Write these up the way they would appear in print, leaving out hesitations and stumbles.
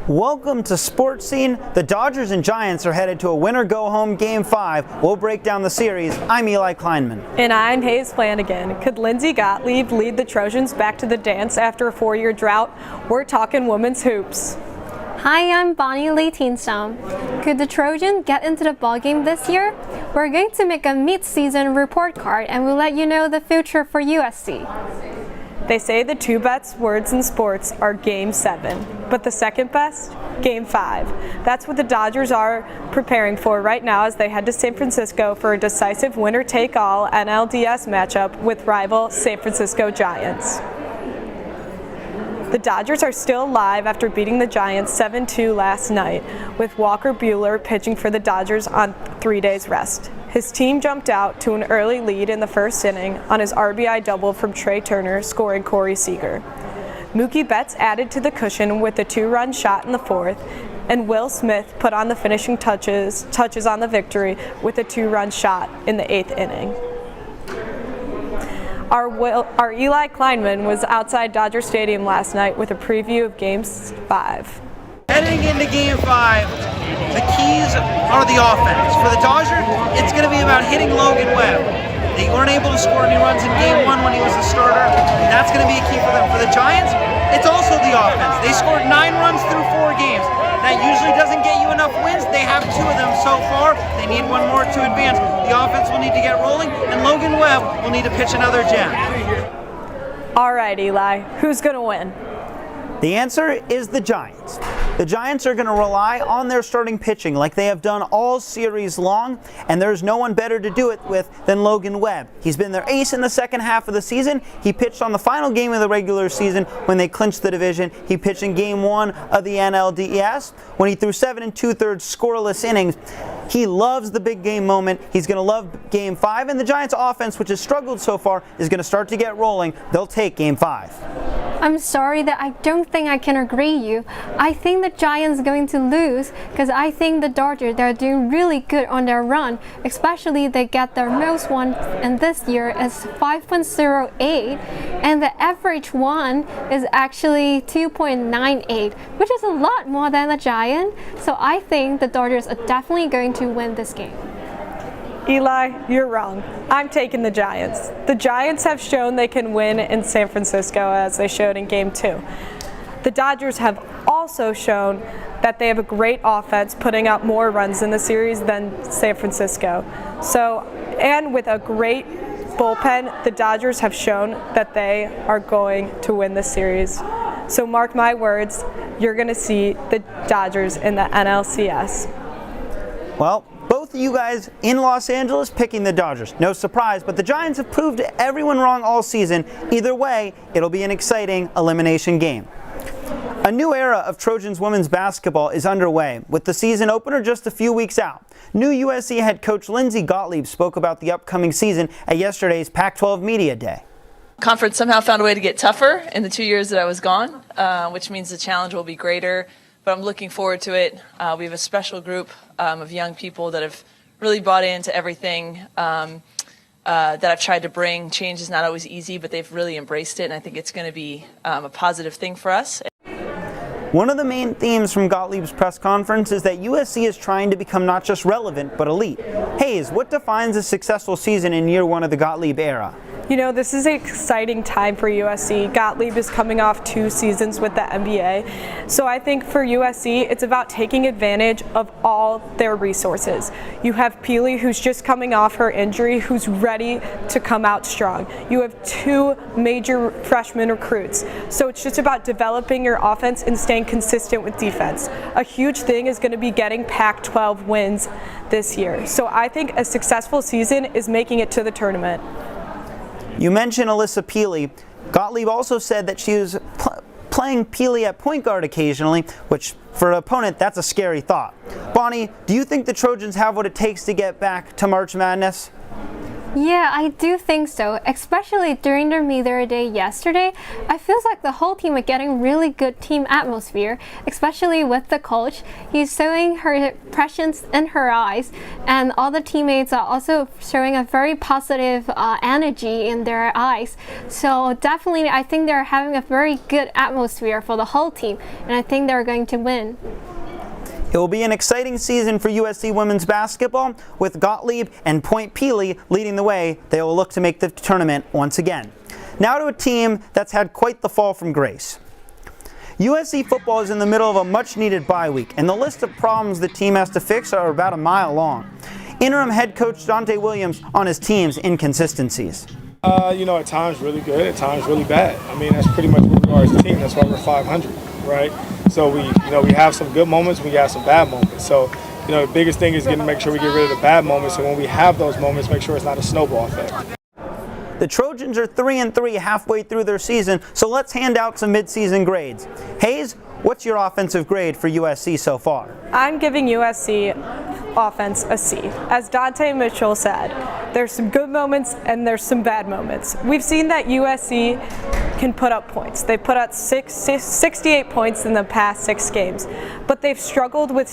Welcome to Sports Scene. The Dodgers and Giants are headed to a winner-go-home Game 5. We'll break down the series. I'm Eli Kleinmann. And I'm Flanagan. Could Lindsey Gottlieb lead the Trojans back to the dance after a 4-year drought? We're talking women's hoops. Hi, I'm Bonnie Lee Teenstone. Could the Trojans get into the ballgame this year? We're going to make a mid-season report card and we'll let you know the future for USC. They say the two best words in sports are Game 7, but the second best? Game 5. That's what the Dodgers are preparing for right now as they head to San Francisco for a decisive winner-take-all NLDS matchup with rival San Francisco Giants. The Dodgers are still alive after beating the Giants 7-2 last night, with Walker Buehler pitching for the Dodgers on 3 days rest. His team jumped out to an early lead in the first inning on his RBI double from Trey Turner, scoring Corey Seager. Mookie Betts added to the cushion with a 2-run shot in the fourth, and Will Smith put on the finishing touches on the victory with a 2-run shot in the 8th inning. Our Eli Kleinmann was outside Dodger Stadium last night with a preview of Game 5. Heading into Game 5, the keys are the offense. For the Dodgers, it's going to be about hitting Logan Webb. They weren't able to score any runs in Game 1 when he was the starter, and that's going to be a key for them. For the Giants, it's also the offense. They scored 9 runs through 4 games. That usually doesn't get you enough wins. They have 2 of them so far. They need 1 more to advance. The offense will need to get rolling, and Logan Webb will need to pitch another gem. All right, Eli, who's going to win? The answer is the Giants. The Giants are going to rely on their starting pitching like they have done all series long, and there's no one better to do it with than Logan Webb. He's been their ace in the second half of the season. He pitched on the final game of the regular season when they clinched the division. He pitched in Game 1 of the NLDS when he threw 7 2/3 scoreless innings. He loves the big game moment. He's going to love Game 5, and the Giants offense, which has struggled so far, is going to start to get rolling. They'll take Game 5. I'm sorry that I don't think I can agree you. I think the Giants are going to lose because I think the Dodgers, they're doing really good on their run, especially they get their most one and this year is 5.08 and the average one is actually 2.98, which is a lot more than the Giants. So I think the Dodgers are definitely going to win this game. Eli, you're wrong. I'm taking the Giants. The Giants have shown they can win in San Francisco as they showed in Game 2. The Dodgers have also shown that they have a great offense, putting up more runs in the series than San Francisco. And with a great bullpen, the Dodgers have shown that they are going to win this series. So mark my words, you're going to see the Dodgers in the NLCS. Well, both of you guys in Los Angeles picking the Dodgers. No surprise, but the Giants have proved everyone wrong all season. Either way, it'll be an exciting elimination game. A new era of Trojans women's basketball is underway, with the season opener just a few weeks out. New USC head coach Lindsey Gottlieb spoke about the upcoming season at yesterday's Pac-12 Media Day. Conference somehow found a way to get tougher in the 2 years that I was gone, which means the challenge will be greater. But I'm looking forward to it. We have a special group of young people that have really bought into everything that I've tried to bring. Change is not always easy, but they've really embraced it, and I think it's going to be a positive thing for us. One of the main themes from Gottlieb's press conference is that USC is trying to become not just relevant, but elite. Hayes, what defines a successful season in year 1 of the Gottlieb era? You know, this is an exciting time for USC. Gottlieb is coming off 2 seasons with the NBA. So I think for USC, it's about taking advantage of all their resources. You have Peely, who's just coming off her injury, who's ready to come out strong. You have 2 major freshman recruits. So it's just about developing your offense and staying consistent with defense. A huge thing is going to be getting Pac-12 wins this year. So I think a successful season is making it to the tournament. You mentioned Alyssa Peely. Gottlieb also said that she was playing Peely at point guard occasionally, which for an opponent, that's a scary thought. Bonnie, do you think the Trojans have what it takes to get back to March Madness? Yeah, I do think so. Especially during their media day yesterday, I feel like the whole team are getting really good team atmosphere, especially with the coach. He's showing her presence in her eyes, and all the teammates are also showing a very positive energy in their eyes. So definitely, I think they're having a very good atmosphere for the whole team, and I think they're going to win. It will be an exciting season for USC women's basketball, with Gottlieb and Point Peely leading the way. They will look to make the tournament once again. Now to a team that's had quite the fall from grace. USC football is in the middle of a much-needed bye week, and the list of problems the team has to fix are about a mile long. Interim head coach Dante Williams on his team's inconsistencies. At times really good, at times really bad. I mean, that's pretty much what we are as a team. That's why we're 500, right? So we have some good moments, we have some bad moments. So, the biggest thing is make sure we get rid of the bad moments, and when we have those moments, make sure it's not a snowball effect. The Trojans are 3-3 halfway through their season, so let's hand out some mid-season grades. Hayes, what's your offensive grade for USC so far? I'm giving USC offense a C. As Dante Mitchell said, there's some good moments and there's some bad moments. We've seen that USC can put up points. They put up 68 points in the past 6 games, but they've struggled with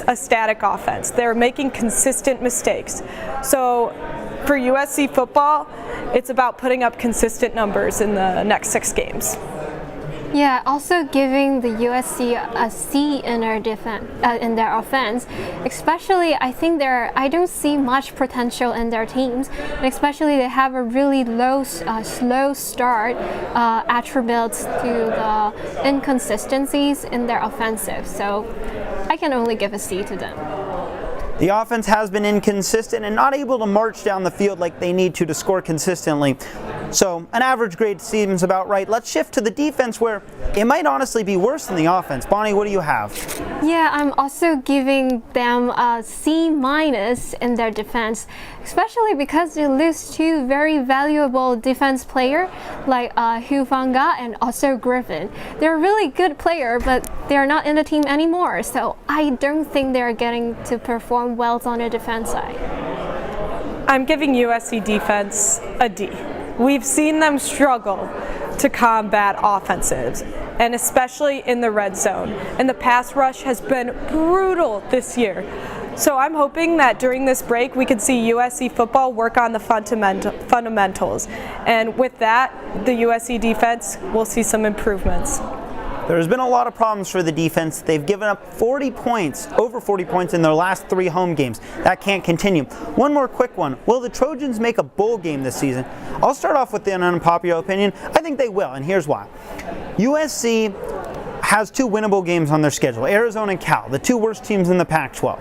a static offense. They're making consistent mistakes. So for USC football, it's about putting up consistent numbers in the next 6 games. Yeah, also giving the USC a C in their in their offense. Especially, I think I don't see much potential in their teams, and especially they have a really slow start, attributes to the inconsistencies in their offensive. So I can only give a C to them. The offense has been inconsistent and not able to march down the field like they need to score consistently. So an average grade seems about right. Let's shift to the defense, where it might honestly be worse than the offense. Bonnie, what do you have? Yeah, I'm also giving them a C- in their defense, especially because they lose 2 very valuable defense players like Huang and also Griffin. They're a really good player, but they're not in the team anymore. So I don't think they're getting to perform well on the defense side. I'm giving USC defense a D. We've seen them struggle to combat offensives, and especially in the red zone. And the pass rush has been brutal this year. So I'm hoping that during this break we could see USC football work on the fundamentals. And with that, the USC defense will see some improvements. There's been a lot of problems for the defense. They've given up over 40 points in their last 3 home games. That can't continue. One more quick one. Will the Trojans make a bowl game this season? I'll start off with an unpopular opinion. I think they will, and here's why. USC has 2 winnable games on their schedule, Arizona and Cal, the 2 worst teams in the Pac-12.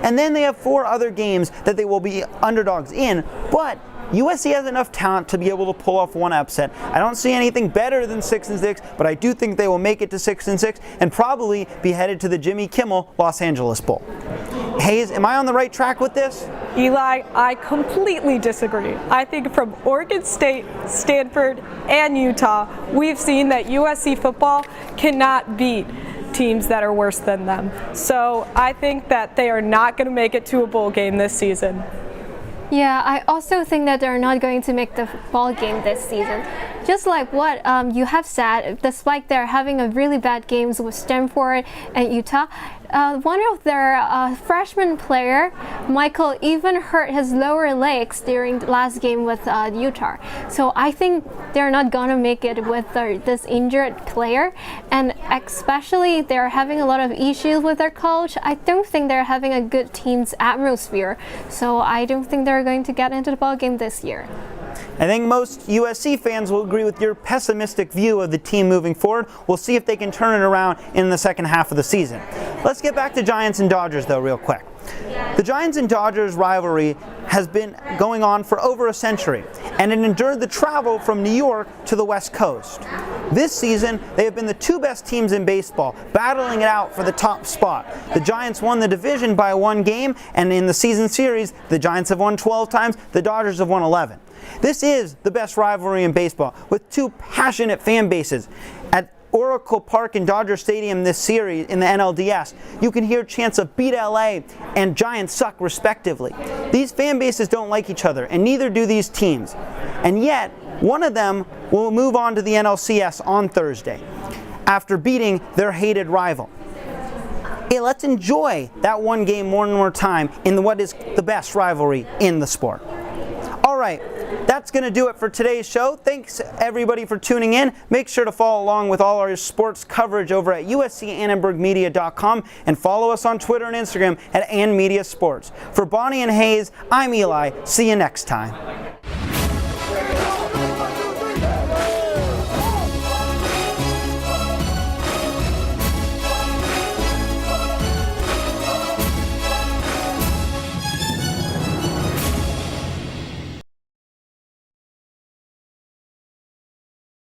And then they have 4 other games that they will be underdogs in, but USC has enough talent to be able to pull off one upset. I don't see anything better than 6-6, but I do think they will make it to 6-6 and probably be headed to the Jimmy Kimmel Los Angeles Bowl. Hayes, am I on the right track with this? Eli, I completely disagree. I think from Oregon State, Stanford, and Utah, we've seen that USC football cannot beat teams that are worse than them. So I think that they are not going to make it to a bowl game this season. Yeah, I also think that they're not going to make the ball game this season. Just like what you have said, despite they're having a really bad games with Stanford and Utah, one of their freshman player, Michael, even hurt his lower legs during the last game with Utah. So I think they're not gonna make it with this injured player, and especially they're having a lot of issues with their coach. I don't think they're having a good team's atmosphere. So I don't think they're going to get into the ball game this year. I think most USC fans will agree with your pessimistic view of the team moving forward. We'll see if they can turn it around in the second half of the season. Let's get back to Giants and Dodgers, though, real quick. The Giants and Dodgers rivalry has been going on for over a century, and it endured the travel from New York to the West Coast. This season, they have been the 2 best teams in baseball, battling it out for the top spot. The Giants won the division by 1 game, and in the season series, the Giants have won 12 times, the Dodgers have won 11. This is the best rivalry in baseball, with 2 passionate fan bases. Oracle Park and Dodger Stadium this series in the NLDS, you can hear chants of "Beat LA" and "Giants suck" respectively. These fan bases don't like each other, and neither do these teams. And yet, one of them will move on to the NLCS on Thursday after beating their hated rival. Hey, let's enjoy that one game one more time in what is the best rivalry in the sport. All right, that's going to do it for today's show. Thanks everybody for tuning in. Make sure to follow along with all our sports coverage over at uscannonburgmedia.com and follow us on Twitter and Instagram at AnnMediaSports. For Bonnie and Hayes, I'm Eli. See you next time.